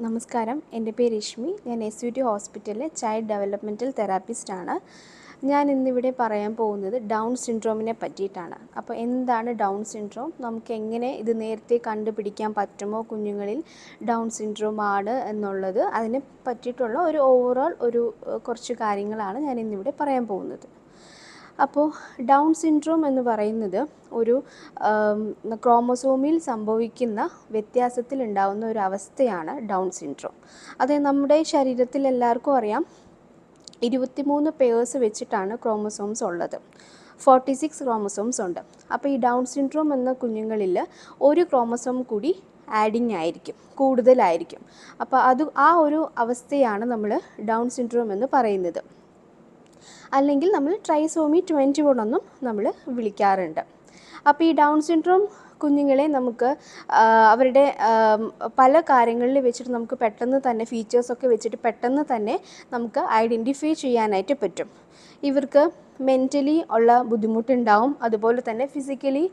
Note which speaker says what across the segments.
Speaker 1: നമസ്കാരം, എൻ്റെ പേര് രശ്മി. ഞാൻ SUT ഹോസ്പിറ്റലിലെ ചൈൽഡ് ഡെവലപ്മെൻറ്റൽ തെറാപ്പിസ്റ്റാണ്. ഞാൻ ഇന്നിവിടെ പറയാൻ പോകുന്നത് ഡൗൺ സിൻഡ്രോമിനെ പറ്റിയിട്ടാണ്. അപ്പോൾ എന്താണ് ഡൗൺ സിൻഡ്രോം, നമുക്ക് എങ്ങനെ ഇത് നേരത്തെ കണ്ടുപിടിക്കാൻ പറ്റുമോ കുഞ്ഞുങ്ങളിൽ ഡൗൺ സിൻഡ്രോം ആണ് എന്നുള്ളത്, അതിനെ പറ്റിയിട്ടുള്ള ഒരു ഓവറോൾ കുറച്ച് കാര്യങ്ങളാണ് ഞാൻ ഇന്നിവിടെ പറയാൻ പോകുന്നത്. അപ്പോൾ ഡൗൺ സിൻഡ്രോം എന്ന് പറയുന്നത് ഒരു ക്രോമസോമിൽ സംഭവിക്കുന്ന വ്യത്യാസത്തിൽ ഉണ്ടാകുന്ന ഒരു അവസ്ഥയാണ് ഡൗൺ സിൻഡ്രോം. അത് നമ്മുടെ ശരീരത്തിൽ എല്ലാവർക്കും അറിയാം, 23 പെയേഴ്സ് വെച്ചിട്ടാണ് ക്രോമസോംസ് ഉള്ളത്. 46 ക്രോമസോംസ് ഉണ്ട്. അപ്പോൾ ഈ ഡൗൺ സിൻഡ്രോം എന്ന കുഞ്ഞുങ്ങളിൽ ഒരു ക്രോമസോം കൂടി ആഡിങ് ആയിരിക്കും, കൂടുതലായിരിക്കും. അപ്പോൾ ആ ഒരു അവസ്ഥയാണ് നമ്മൾ ഡൗൺ സിൻഡ്രോം എന്ന് പറയുന്നത്. അല്ലെങ്കിൽ നമ്മൾ ട്രൈസോമി 21 എന്നും നമ്മൾ വിളിക്കാറുണ്ട്. അപ്പോൾ ഈ ഡൗൺ സിൻഡ്രോം കുഞ്ഞുങ്ങളെ നമുക്ക് അവരുടെ പല കാര്യങ്ങളിൽ വെച്ചിട്ട് നമുക്ക് പെട്ടെന്ന് തന്നെ ഫീച്ചേഴ്സൊക്കെ വെച്ചിട്ട് പെട്ടെന്ന് തന്നെ നമുക്ക് ഐഡൻറ്റിഫൈ ചെയ്യാനായിട്ട് പറ്റും. ഇവർക്ക് മെൻ്റലി ഉള്ള ബുദ്ധിമുട്ടുണ്ടാവും, അതുപോലെ തന്നെ ഫിസിക്കലി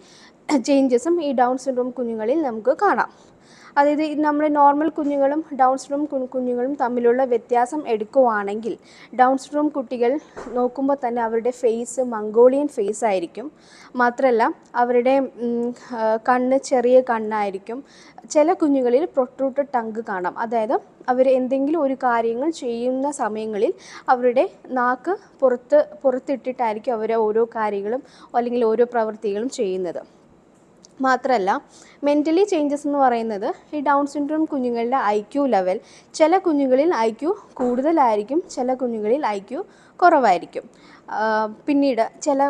Speaker 1: ചേഞ്ചസും ഈ ഡൗൺ സിൻഡ്രോം കുഞ്ഞുങ്ങളിൽ നമുക്ക് കാണാം. അതായത് നമ്മുടെ നോർമൽ കുഞ്ഞുങ്ങളും ഡൗൺ സിൻഡ്രോം കുഞ്ഞുങ്ങളും തമ്മിലുള്ള വ്യത്യാസം എടുക്കുവാണെങ്കിൽ, ഡൗൺ സിൻഡ്രോം കുട്ടികൾ നോക്കുമ്പോൾ തന്നെ അവരുടെ ഫേസ് മംഗോളിയൻ ഫേസ് ആയിരിക്കും. മാത്രമല്ല അവരുടെ കണ്ണ് ചെറിയ കണ്ണായിരിക്കും. ചില കുഞ്ഞുങ്ങളിൽ പ്രൊട്രൂട്ടഡ് ടങ്ക് കാണാം. അതായത് അവർ എന്തെങ്കിലും ഒരു കാര്യങ്ങൾ ചെയ്യുന്ന സമയങ്ങളിൽ അവരുടെ നാക്ക് പുറത്തിട്ടിട്ടായിരിക്കും അവർ ഓരോ കാര്യങ്ങളും അല്ലെങ്കിൽ ഓരോ പ്രവൃത്തികളും ചെയ്യുന്നത്. മാത്രമല്ല മെൻ്റലി ചേഞ്ചസ് എന്ന് പറയുന്നത് ഈ ഡൗൺ സിൻഡ്രോം കുഞ്ഞുങ്ങളുടെ IQ ലെവൽ, ചില കുഞ്ഞുങ്ങളിൽ IQ കൂടുതലായിരിക്കും, ചില കുഞ്ഞുങ്ങളിൽ IQ കുറവായിരിക്കും. പിന്നീട് ചില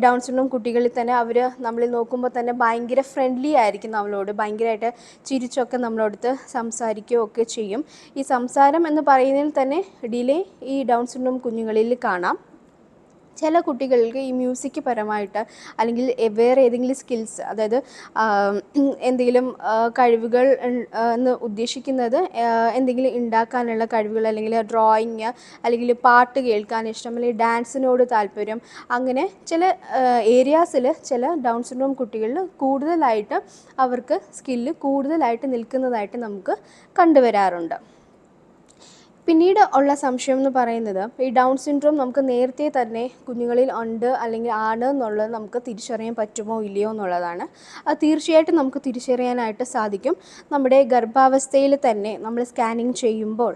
Speaker 1: ഡൗൺ സിൻഡ്രോം കുട്ടികളിൽ തന്നെ അവർ നമ്മളിൽ നോക്കുമ്പോൾ തന്നെ ഭയങ്കര ഫ്രണ്ട്ലി ആയിരിക്കും, നമ്മളോട് ഭയങ്കരമായിട്ട് ചിരിച്ചൊക്കെ നമ്മളോടത്ത് സംസാരിക്കുകയൊക്കെ ചെയ്യും. ഈ സംസാരം എന്ന് പറയുന്നതിൽ തന്നെ ഡിലേ ഈ ഡൗൺ സിൻഡ്രോം കുഞ്ഞുങ്ങളിൽ കാണാം. ചില കുട്ടികൾക്ക് ഈ മ്യൂസിക് പരമായിട്ട് അല്ലെങ്കിൽ വേറെ ഏതെങ്കിലും സ്കിൽസ്, അതായത് എന്തെങ്കിലും കഴിവുകൾ എന്ന് ഉദ്ദേശിക്കുന്നത് എന്തെങ്കിലും ഉണ്ടാക്കാനുള്ള കഴിവുകൾ, അല്ലെങ്കിൽ ഡ്രോയിങ്, അല്ലെങ്കിൽ പാട്ട് കേൾക്കാൻ ഇഷ്ടം, അല്ലെങ്കിൽ ഡാൻസിനോട് താല്പര്യം, അങ്ങനെ ചില ഏരിയാസിൽ ചില ഡൗൺ സിൻഡ്രോം കുട്ടികളിൽ കൂടുതലായിട്ട് അവർക്ക് സ്കില്ല് കൂടുതലായിട്ട് നിൽക്കുന്നതായിട്ട് നമുക്ക് കണ്ടുവരാറുണ്ട്. പിന്നീട് ഉള്ള സംശയം എന്ന് പറയുന്നത്, ഈ ഡൗൺ സിൻഡ്രോം നമുക്ക് നേരത്തെ തന്നെ കുഞ്ഞുങ്ങളിൽ ഉണ്ട് അല്ലെങ്കിൽ ആണ് എന്നുള്ളത് നമുക്ക് തിരിച്ചറിയാൻ പറ്റുമോ ഇല്ലയോ എന്നുള്ളതാണ്. അത് തീർച്ചയായിട്ടും നമുക്ക് തിരിച്ചറിയാനായിട്ട് സാധിക്കും. നമ്മുടെ ഗർഭാവസ്ഥയിൽ തന്നെ നമ്മൾ സ്കാനിങ് ചെയ്യുമ്പോൾ,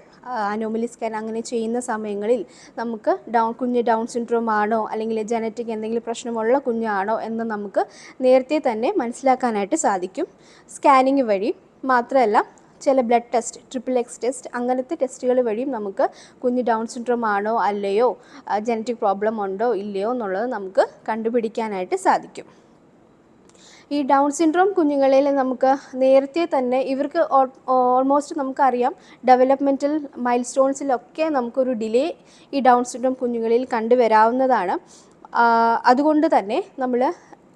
Speaker 1: അനോമലി സ്കാൻ അങ്ങനെ ചെയ്യുന്ന സമയങ്ങളിൽ നമുക്ക് കുഞ്ഞ് ഡൗൺ സിൻഡ്രോം ആണോ അല്ലെങ്കിൽ ജനറ്റിക് എന്തെങ്കിലും പ്രശ്നമുള്ള കുഞ്ഞാണോ എന്ന് നമുക്ക് നേരത്തെ തന്നെ മനസ്സിലാക്കാനായിട്ട് സാധിക്കും സ്കാനിങ് വഴി. മാത്രമല്ല ചില ബ്ലഡ് ടെസ്റ്റ്, XXX ടെസ്റ്റ്, അങ്ങനത്തെ ടെസ്റ്റുകൾ വഴിയും നമുക്ക് കുഞ്ഞ് ഡൗൺ സിൻഡ്രോം ആണോ അല്ലയോ, ജനറ്റിക് പ്രോബ്ലം ഉണ്ടോ ഇല്ലയോ എന്നുള്ളത് നമുക്ക് കണ്ടുപിടിക്കാനായിട്ട് സാധിക്കും. ഈ ഡൗൺ സിൻഡ്രോം കുഞ്ഞുങ്ങളിൽ നമുക്ക് നേരത്തെ തന്നെ ഇവർക്ക് ഓൾമോസ്റ്റ് നമുക്കറിയാം, ഡെവലപ്മെൻറ്റൽ മൈൽ സ്റ്റോൺസിലൊക്കെ നമുക്കൊരു ഡിലേ ഈ ഡൗൺ സിൻഡ്രോം കുഞ്ഞുങ്ങളിൽ കണ്ടുവരാവുന്നതാണ്. അതുകൊണ്ട് തന്നെ നമ്മൾ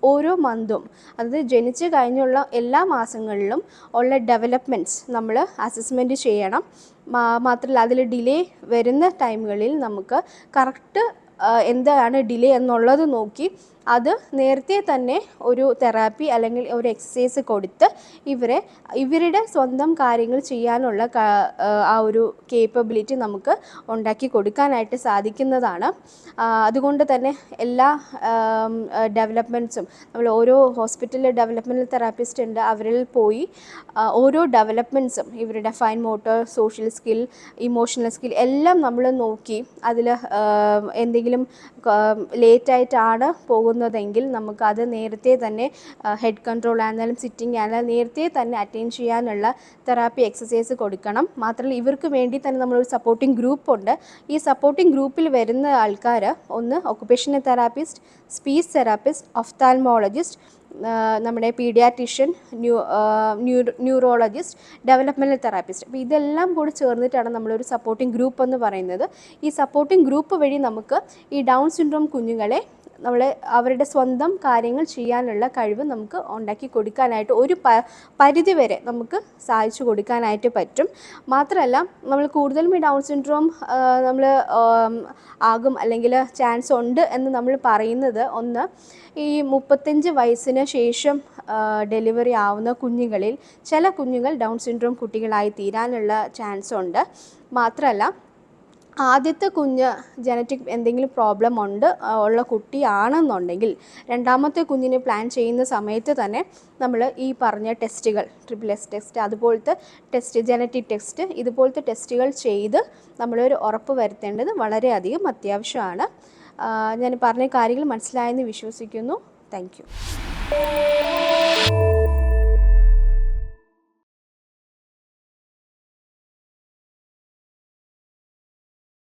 Speaker 1: ഓരോ മന്തും, അതായത് ജനിച്ച് കഴിഞ്ഞുള്ള എല്ലാ മാസങ്ങളിലും ഉള്ള ഡെവലപ്മെൻറ്റ്സ് നമ്മൾ അസസ്മെൻറ്റ് ചെയ്യണം. മാത്രമല്ല അതിൽ ഡിലേ വരുന്ന ടൈമുകളിൽ നമുക്ക് കറക്റ്റ് എന്താണ് ഡിലേ എന്നുള്ളത് നോക്കി അത് നേരത്തെ തന്നെ ഒരു തെറാപ്പി അല്ലെങ്കിൽ ഒരു എക്സസൈസ് കൊടുത്ത് ഇവരുടെ സ്വന്തം കാര്യങ്ങൾ ചെയ്യാനുള്ള ആ ഒരു കേപ്പബിലിറ്റി നമുക്ക് ഉണ്ടാക്കി കൊടുക്കാനായിട്ട് സാധിക്കുന്നതാണ്. അതുകൊണ്ട് തന്നെ എല്ലാ ഡെവലപ്മെൻറ്റ്സും നമ്മൾ ഓരോ ഹോസ്പിറ്റലിൽ ഡെവലപ്മെൻറ്റൽ തെറാപ്പിസ്റ്റ് ഉണ്ട്, അവരിൽ പോയി ഓരോ ഡെവലപ്മെൻറ്റ്സും ഇവരുടെ fine motor, social skill, emotional skill എല്ലാം നമ്മൾ നോക്കി അതിൽ എന്തെങ്കിലും ലേറ്റായിട്ടാണ് പോകുന്നതെങ്കിൽ നമുക്കത് നേരത്തെ തന്നെ ഹെഡ് കൺട്രോൾ ആണെങ്കിലും സിറ്റിംഗ് ആണെങ്കിലും നേരത്തെ തന്നെ അറ്റൻഡ് ചെയ്യാനുള്ള തെറാപ്പി എക്സസൈസ് കൊടുക്കണം. മാത്രമല്ല ഇവർക്ക് വേണ്ടി തന്നെ നമ്മളൊരു സപ്പോർട്ടിംഗ് ഗ്രൂപ്പ് ഉണ്ട്. ഈ സപ്പോർട്ടിംഗ് ഗ്രൂപ്പിൽ വരുന്ന ആൾക്കാർ ഒന്ന് occupational therapist, speech therapist, ophthalmologist, നമ്മുടെ പീഡിയാട്രിഷ്യൻ, ന്യൂറോളജിസ്റ്റ്, ഡെവലപ്മെൻറ്റൽ തെറാപ്പിസ്റ്റ്. അപ്പോൾ ഇതെല്ലാം കൂടി ചേർന്നിട്ടാണ് നമ്മളൊരു സപ്പോർട്ടിംഗ് ഗ്രൂപ്പ് എന്ന് പറയുന്നത്. ഈ സപ്പോർട്ടിംഗ് ഗ്രൂപ്പ് വഴി നമുക്ക് ഈ ഡൗൺ സിൻഡ്രോം കുഞ്ഞുങ്ങളെ അവരുടെ സ്വന്തം കാര്യങ്ങൾ ചെയ്യാനുള്ള കഴിവ് നമുക്ക് ഉണ്ടാക്കി കൊടുക്കാനായിട്ട് ഒരു പരിധി വരെ നമുക്ക് സഹായിച്ചു കൊടുക്കാനായിട്ട് പറ്റും. മാത്രമല്ല നമ്മൾ കൂടുതലും ഈ ഡൗൺ സിൻഡ്രോം നമ്മൾ ആകും അല്ലെങ്കിൽ ചാൻസ് ഉണ്ട് എന്ന് നമ്മൾ പറയുന്നത്, ഒന്ന് ഈ 35 വയസ്സിന് ശേഷം ഡെലിവറി ആവുന്ന കുഞ്ഞുങ്ങളിൽ ചില കുഞ്ഞുങ്ങൾ ഡൗൺ സിൻഡ്രോം കുട്ടികളായി തീരാനുള്ള ചാൻസ് ഉണ്ട്. മാത്രമല്ല ആദ്യത്തെ കുഞ്ഞ് ജനറ്റിക് എന്തെങ്കിലും പ്രോബ്ലം ഉള്ള കുട്ടിയാണെന്നുണ്ടെങ്കിൽ രണ്ടാമത്തെ കുഞ്ഞിനെ പ്ലാൻ ചെയ്യുന്ന സമയത്ത് തന്നെ നമ്മൾ ഈ പറഞ്ഞ ടെസ്റ്റുകൾ, SSS ടെസ്റ്റ്, അതുപോലത്തെ ടെസ്റ്റ്, ജനറ്റിക് ടെസ്റ്റ്, ഇതുപോലത്തെ ടെസ്റ്റുകൾ ചെയ്ത് നമ്മളൊരു ഉറപ്പ് വരുത്തേണ്ടത് വളരെയധികം അത്യാവശ്യമാണ്. ഞാൻ പറഞ്ഞ കാര്യങ്ങൾ മനസ്സിലായെന്ന് വിശ്വസിക്കുന്നു. Thank you.